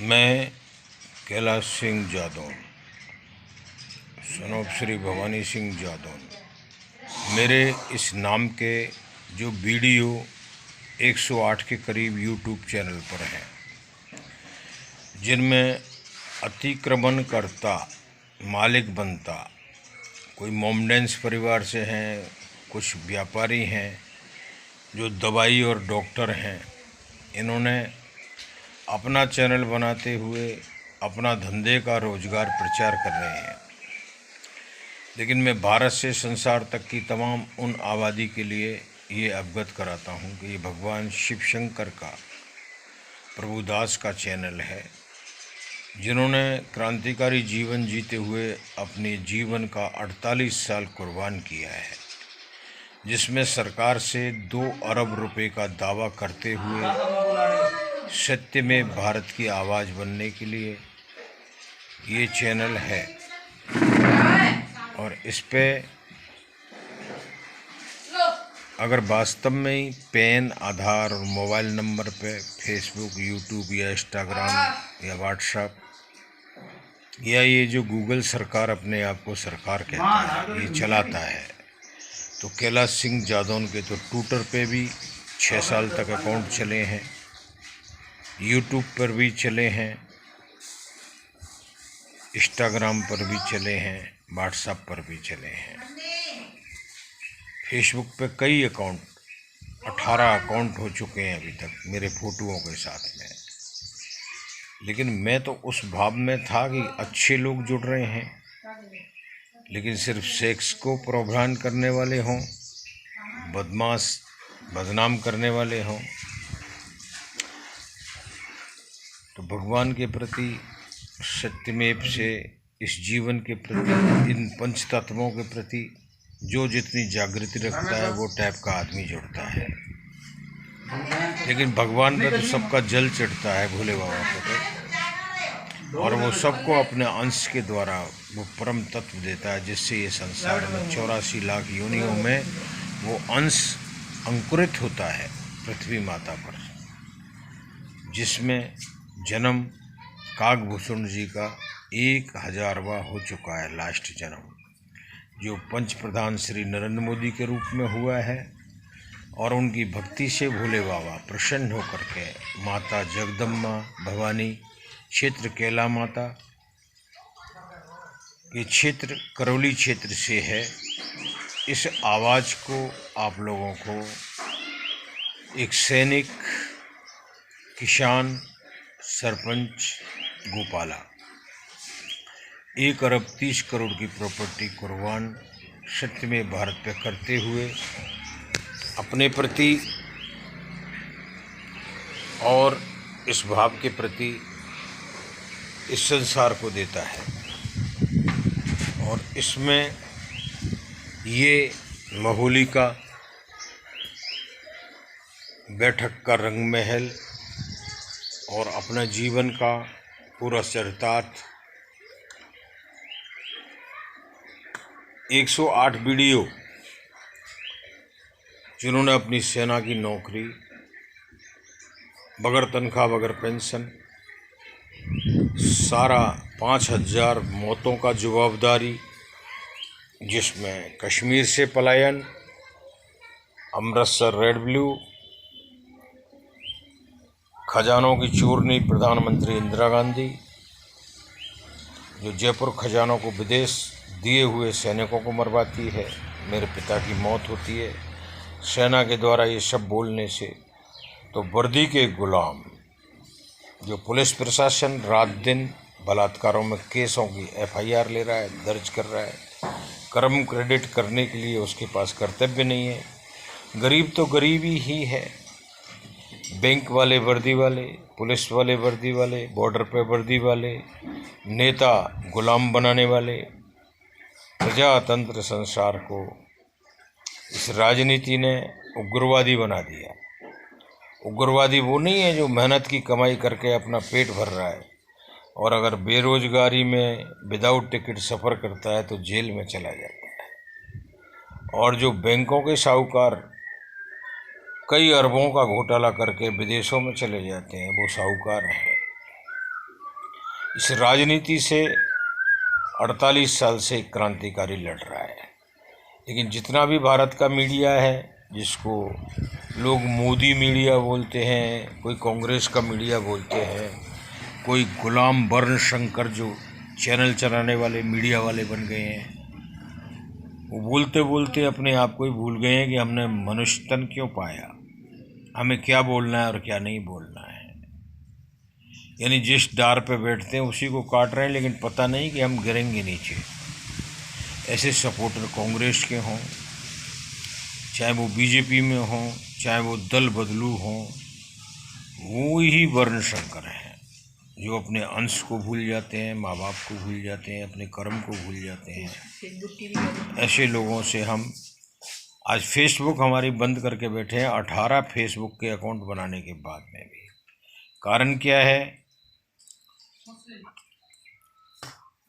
मैं Kailash Singh Jadaun, son of Shri Bhavani Singh Jadaun. मेरे इस नाम के जो वीडियो 108 के करीब यूट्यूब चैनल पर हैं, जिनमें अतिक्रमणकर्ता मालिक बनता कोई मोमडेंस परिवार से हैं, कुछ व्यापारी हैं जो दवाई और डॉक्टर हैं। इन्होंने अपना चैनल बनाते हुए अपना धंधे का रोजगार प्रचार कर रहे हैं। लेकिन मैं भारत से संसार तक की तमाम उन आबादी के लिए ये अवगत कराता हूँ कि ये भगवान शिव शंकर का प्रभुदास का चैनल है, जिन्होंने क्रांतिकारी जीवन जीते हुए अपने जीवन का 48 साल कुर्बान किया है, जिसमें सरकार से 2 अरब रुपए का दावा करते हुए सत्य में भारत की आवाज़ बनने के लिए ये चैनल है। और इस पे अगर वास्तव में ही पैन, आधार और मोबाइल नंबर पे फेसबुक, यूट्यूब या इंस्टाग्राम या व्हाट्सएप या ये जो गूगल सरकार अपने आप को सरकार कहता है, ये चलाता है, तो कैलाश सिंह जादौन के तो ट्विटर पे भी 6 साल तक अकाउंट चले हैं, यूट्यूब पर भी चले हैं, इंस्टाग्राम पर भी चले हैं, व्हाट्सएप पर भी चले हैं, फेसबुक पे कई अकाउंट 18 अकाउंट हो चुके हैं अभी तक मेरे फ़ोटोओं के साथ में। लेकिन मैं तो उस भाव में था कि अच्छे लोग जुड़ रहे हैं, लेकिन सिर्फ सेक्स को प्रभावित करने वाले हों, बदमाश बदनाम करने वाले हों, तो भगवान के प्रति, सत्यमेव से, इस जीवन के प्रति, इन पंच तत्वों के प्रति जो जितनी जागृति रखता है वो टाइप का आदमी जुड़ता है। लेकिन भगवान पे तो सबका जल चढ़ता है, भोले बाबा को, और वो सबको अपने अंश के द्वारा वो परम तत्व देता है, जिससे ये संसार में 84 लाख योनियों में वो अंश अंकुरित होता है पृथ्वी माता पर, जिसमें जन्म काकभूषण जी का 1000वां हो चुका है, लास्ट जन्म, जो पंच प्रधान श्री नरेंद्र मोदी के रूप में हुआ है। और उनकी भक्ति से भोले बाबा प्रसन्न होकर के माता जगदम्बा भवानी, क्षेत्र कैला माता ये क्षेत्र करौली क्षेत्र से है। इस आवाज़ को आप लोगों को एक सैनिक, किसान, सरपंच, गोपाला 1 अरब 30 करोड़ की प्रॉपर्टी कुर्बान सत्य में भारत पे करते हुए अपने प्रति और इस भाव के प्रति इस संसार को देता है। और इसमें ये महोली का बैठक का रंग महल और अपना जीवन का पूरा चरितार्थ 108 वीडियो, जिन्होंने अपनी सेना की नौकरी बगैर तनख्वाह, बगैर पेंशन, सारा 5000 मौतों का जवाबदारी, जिसमें कश्मीर से पलायन, अमृतसर रेड ब्लू, खजानों की चोरनी प्रधानमंत्री इंदिरा गांधी, जो जयपुर खजानों को विदेश दिए हुए सैनिकों को मरवाती है, मेरे पिता की मौत होती है सेना के द्वारा ये सब बोलने से, तो वर्दी के गुलाम जो पुलिस प्रशासन रात दिन बलात्कारों में केसों की FIR ले रहा है, दर्ज कर रहा है, कर्म क्रेडिट करने के लिए उसके पास कर्तव्य नहीं है। गरीब तो गरीबी ही है, बैंक वाले वर्दी वाले, पुलिस वाले वर्दी वाले, बॉर्डर पे वर्दी वाले, नेता गुलाम बनाने वाले, प्रजातंत्र संसार को इस राजनीति ने उग्रवादी बना दिया। उग्रवादी वो नहीं है जो मेहनत की कमाई करके अपना पेट भर रहा है। और अगर बेरोजगारी में विदाउट टिकट सफ़र करता है तो जेल में चला जाता है। और जो बैंकों के साहूकार कई अरबों का घोटाला करके विदेशों में चले जाते हैं, वो साहूकार हैं। इस राजनीति से 48 साल से एक क्रांतिकारी लड़ रहा है। लेकिन जितना भी भारत का मीडिया है, जिसको लोग मोदी मीडिया बोलते हैं, कोई कांग्रेस का मीडिया बोलते हैं, कोई गुलाम वर्ण शंकर जो चैनल चलाने वाले मीडिया वाले बन गए हैं, वो बोलते बोलते अपने आप को ही भूल गए हैं कि हमने मनुष्य तन क्यों पाया, हमें क्या बोलना है और क्या नहीं बोलना है। यानी जिस डार पे बैठते हैं उसी को काट रहे हैं, लेकिन पता नहीं कि हम गिरेंगे नीचे। ऐसे सपोर्टर कांग्रेस के हों, चाहे वो बीजेपी में हों, चाहे वो दल बदलू हों, वो ही वर्ण शंकर हैं जो अपने अंश को भूल जाते हैं, माँ बाप को भूल जाते हैं, अपने कर्म को भूल जाते हैं। ऐसे लोगों से हम आज फेसबुक हमारी बंद करके बैठे हैं, 18 फेसबुक के अकाउंट बनाने के बाद में भी। कारण क्या है?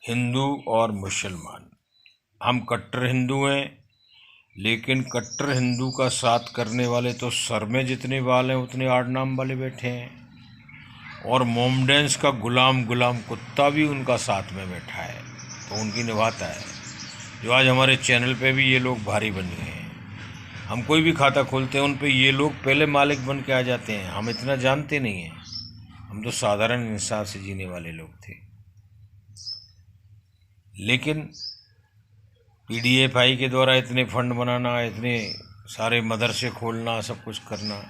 हिंदू और मुसलमान, हम कट्टर हिंदू हैं, लेकिन कट्टर हिंदू का साथ करने वाले तो सर में जितने बाल हैं उतने आड़ नाम वाले बैठे हैं। और मोमडेंस का गुलाम कुत्ता भी उनका साथ में बैठा है, तो उनकी निभाता है। जो आज हमारे चैनल पे भी ये लोग भारी बन गए हैं। हम कोई भी खाता खोलते हैं उन पे ये लोग पहले मालिक बन के आ जाते हैं। हम इतना जानते नहीं हैं, हम तो साधारण इंसान से जीने वाले लोग थे। लेकिन PDFI के द्वारा इतने फंड बनाना, इतने सारे मदरसे खोलना, सब कुछ करना,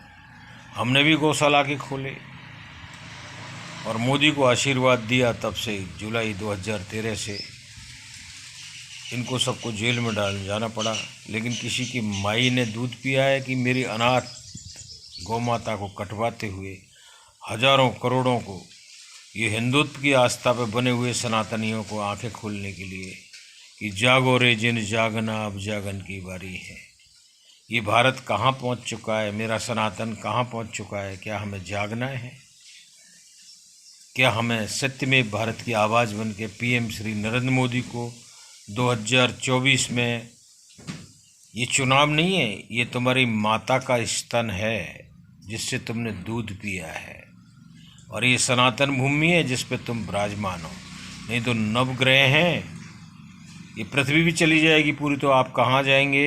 हमने भी गौशाला के खोले और मोदी को आशीर्वाद दिया। तब से जुलाई 2013 से इनको सबको जेल में डाल जाना पड़ा। लेकिन किसी की माई ने दूध पिया है कि मेरी अनाथ गौ माता को कटवाते हुए हजारों करोड़ों को, ये हिंदुत्व की आस्था पर बने हुए सनातनियों को आंखें खोलने के लिए कि जागो रे जिन जागना, अब जागन की बारी है। ये भारत कहाँ पहुँच चुका है, मेरा सनातन कहाँ पहुँच चुका है? क्या हमें जागना है? क्या हमें सत्य में भारत की आवाज़ बन के PM श्री नरेंद्र मोदी को 2024 में, ये चुनाव नहीं है, ये तुम्हारी माता का स्तन है जिससे तुमने दूध पिया है, और ये सनातन भूमि है जिस पे तुम विराजमान हो। नहीं तो नवग्रह हैं, ये पृथ्वी भी चली जाएगी पूरी, तो आप कहाँ जाएंगे?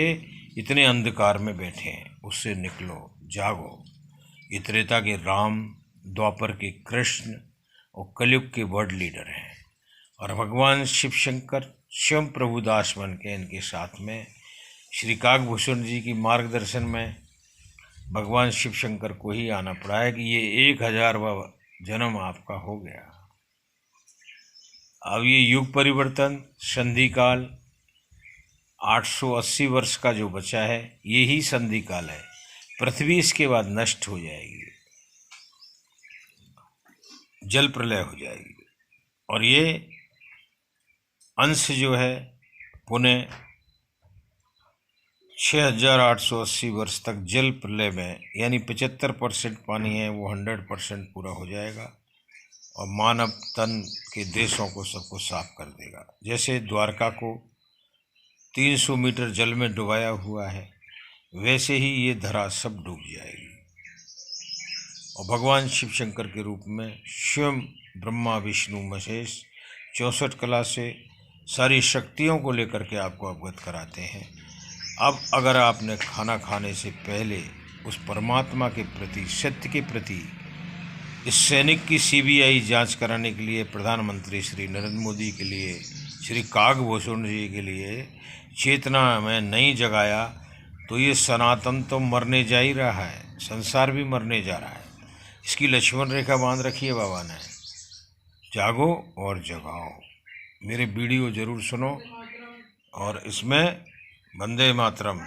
इतने अंधकार में बैठे हैं, उससे निकलो, जागो। ये त्रेता के राम, द्वापर के कृष्ण और कलयुग के वर्ल्ड लीडर हैं। और भगवान शिव शंकर स्वयं प्रभुदास बन के इनके साथ में श्री काकभूषण जी की मार्गदर्शन में भगवान शिव शंकर को ही आना पड़ा है कि ये 1000वां जन्म आपका हो गया। अब ये युग परिवर्तन, संधि काल, 880 वर्ष का जो बचा है, ये ही संधि काल है। पृथ्वी इसके बाद नष्ट हो जाएगी, जल प्रलय हो जाएगी, और ये अंश जो है पुनः 6880 वर्ष तक जल प्रलय में, यानी 75% पानी है वो 100% पूरा हो जाएगा और मानव तन के देशों को सबको साफ कर देगा। जैसे द्वारका को 300 मीटर जल में डुबाया हुआ है, वैसे ही ये धरा सब डूब जाएगी। और भगवान शिव शंकर के रूप में स्वयं ब्रह्मा विष्णु महेश 64 कला से सारी शक्तियों को लेकर के आपको अवगत कराते हैं। अब अगर आपने खाना खाने से पहले उस परमात्मा के प्रति, सत्य के प्रति, इस सैनिक की CBI जांच कराने के लिए, प्रधानमंत्री श्री नरेंद्र मोदी के लिए, श्री काकभूषण जी के लिए चेतना में नहीं जगाया, तो ये सनातन तो मरने जा ही रहा है, संसार भी मरने जा रहा है। इसकी लक्ष्मण रेखा बांध रखी है बाबा ने। जागो और जगाओ। मेरे वीडियो ज़रूर सुनो, और इसमें वंदे मातरम,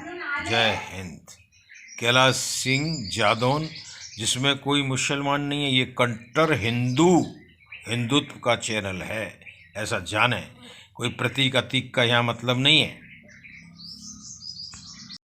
जय हिंद, कैलाश सिंह जादौन, जिसमें कोई मुसलमान नहीं है, ये कट्टर हिंदुत्व का चैनल है, ऐसा जाने। कोई प्रतीक अतीक का यहाँ मतलब नहीं है।